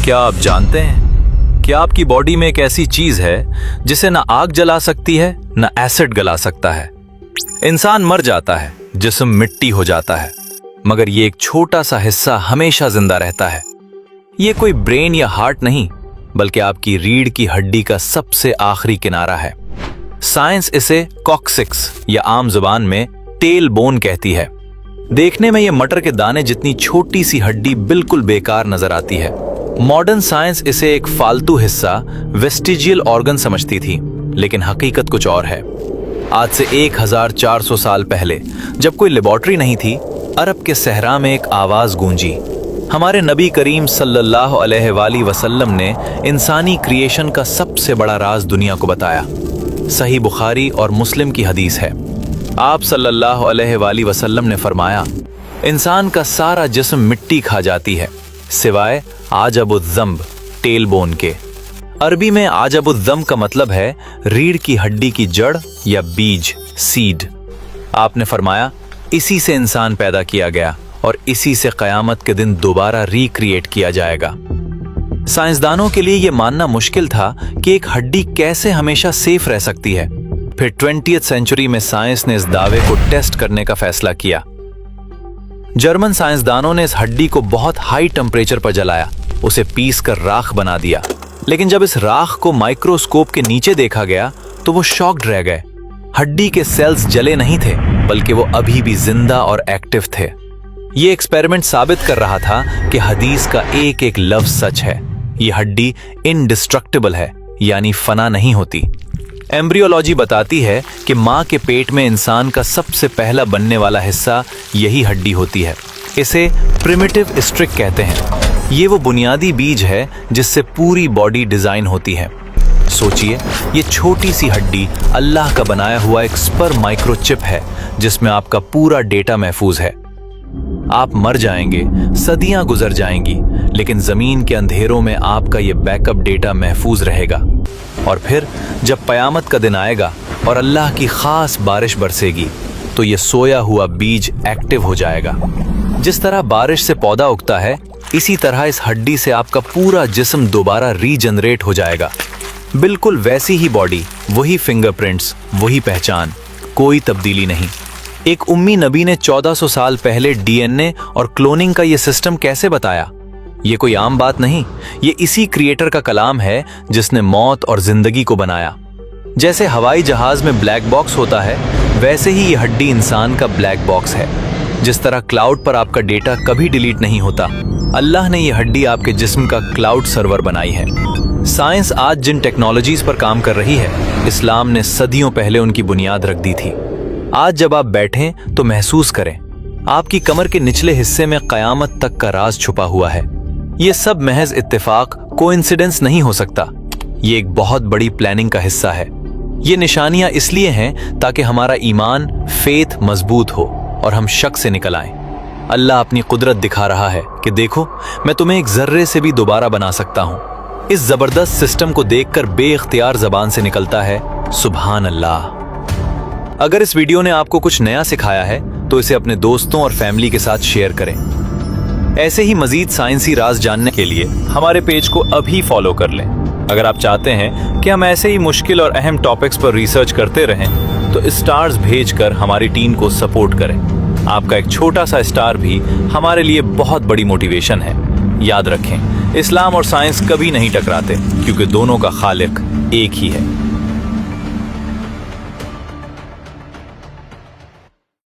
क्या आप जानते हैं कि आपकी बॉडी में एक ऐसी चीज है जिसे ना आग जला सकती है ना एसिड गला सकता है। इंसान मर जाता है, जिस्म मिट्टी हो जाता है, मगर ये एक छोटा सा हिस्सा हमेशा जिंदा रहता है। ये कोई ब्रेन या हार्ट नहीं, बल्कि आपकी रीढ़ की हड्डी का सबसे आखिरी किनारा है। साइंस इसे कॉक्सिक्स या आम जुबान में टेल बोन कहती है। देखने में ये मटर के दाने जितनी छोटी सी हड्डी बिल्कुल बेकार नजर आती है। मॉडर्न साइंस इसे एक फालतू हिस्सा, वेस्टिजियल ऑर्गन समझती थी, लेकिन हकीकत कुछ और है। आज से 1400 साल पहले, जब कोई लेबोरेटरी नहीं थी, अरब के सहरा में एक आवाज गूंजी। हमारे नबी करीम सल्लल्लाहु अलैहि वसल्लम ने इंसानी क्रिएशन का सबसे बड़ा राज दुनिया को बताया। सही बुखारी और मुस्लिम की हदीस है। आप सल्लल्लाहु अलैहि वसल्लम ने फरमाया, इंसान का सारा जिस्म मिट्टी खा जाती है सिवाय आजबुज़्ज़म्ब, टेल बोन के। अरबी में आजबुज़्ज़म्ब का मतलब है रीढ़ की हड्डी की जड़ या बीज, सीड। आपने फरमाया, इसी से इंसान पैदा किया गया और इसी से क़यामत के दिन दोबारा रिक्रिएट किया जाएगा। साइंसदानों के लिए यह मानना मुश्किल था कि एक हड्डी कैसे हमेशा सेफ रह सकती है। फिर 20वीं सेंचुरी में साइंस ने इस दावे को टेस्ट करने का फैसला किया। जर्मन साइंसदानों ने इस हड्डी को बहुत हाई टेम्परेचर पर जलाया, उसे पीस कर राख बना दिया। लेकिन जब इस राख को माइक्रोस्कोप के नीचे देखा गया तो वो शॉक्ड रह गए। हड्डी के सेल्स जले नहीं थे, बल्कि वो अभी भी जिंदा और एक्टिव थे। ये एक्सपेरिमेंट साबित कर रहा था कि हदीस का एक एक लफ्ज सच है। ये हड्डी इनडिस्ट्रक्टिबल है, यानी फना नहीं होती। एम्ब्रियोलॉजी बताती है कि माँ के पेट में इंसान का सबसे पहला बनने वाला हिस्सा यही हड्डी होती है। इसे प्रिमिटिव स्ट्रिक कहते हैं। ये वो बुनियादी बीज है जिससे पूरी बॉडी डिजाइन होती है। सोचिए, ये छोटी सी हड्डी अल्लाह का बनाया हुआ एक स्पर्म माइक्रोचिप है जिसमें आपका पूरा डेटा महफूज है। आप मर जाएंगे, सदियां गुजर जाएंगी, लेकिन जमीन के अंधेरों में आपका ये बैकअप डेटा महफूज रहेगा। और फिर जब कयामत का दिन आएगा और अल्लाह की खास बारिश बरसेगी, तो ये सोया हुआ बीज एक्टिव हो जाएगा। जिस तरह बारिश से पौधा उगता है, इसी तरह इस हड्डी से आपका पूरा जिस्म दोबारा रीजनरेट हो जाएगा। बिल्कुल वैसी ही बॉडी, वही फिंगरप्रिंट्स, वही पहचान, कोई तब्दीली नहीं। एक उम्मी नबी ने 1400 साल पहले डीएनए और क्लोनिंग का ये सिस्टम कैसे बताया? ये कोई आम बात नहीं, ये इसी क्रिएटर का कलाम है जिसने मौत और जिंदगी को बनाया। जैसे हवाई जहाज में ब्लैक बॉक्स होता है, वैसे ही ये हड्डी इंसान का ब्लैक बॉक्स है। जिस तरह क्लाउड पर आपका डेटा कभी डिलीट नहीं होता, अल्लाह ने ये हड्डी आपके जिस्म का क्लाउड सर्वर बनाई है। साइंस आज जिन टेक्नोलॉजीज पर काम कर रही है, इस्लाम ने सदियों पहले उनकी बुनियाद रख दी थी। आज जब आप बैठें तो महसूस करें, आपकी कमर के निचले हिस्से में कयामत तक का राज छुपा हुआ है। ये सब महज इत्तेफाक, कोइंसिडेंस नहीं हो सकता। ये एक बहुत बड़ी प्लानिंग का हिस्सा है। ये निशानियां इसलिए हैं ताकि हमारा ईमान, फेथ मजबूत हो और हम शक से निकल आएं। अल्लाह अपनी कुदरत दिखा रहा है कि देखो, मैं तुम्हें एक जर्रे से भी दोबारा बना सकता हूं। इस जबरदस्त सिस्टम को देखकर बेइख्तियार जबान से निकलता है, सुभान अल्लाह। अगर इस वीडियो ने आपको कुछ नया सिखाया है तो इसे अपने दोस्तों और फैमिली के साथ शेयर करें। ऐसे ही मजीद साइंसी राज जानने के लिए हमारे पेज को अभी फॉलो कर लें। अगर आप चाहते हैं कि हम ऐसे ही मुश्किल और अहम टॉपिक्स पर रिसर्च करते रहें, तो स्टार्स भेजकर हमारी टीम को सपोर्ट करें। आपका एक छोटा सा स्टार भी हमारे लिए बहुत बड़ी मोटिवेशन है। याद रखें, इस्लाम और साइंस कभी नहीं टकराते, क्योंकि दोनों का खालिक एक ही है।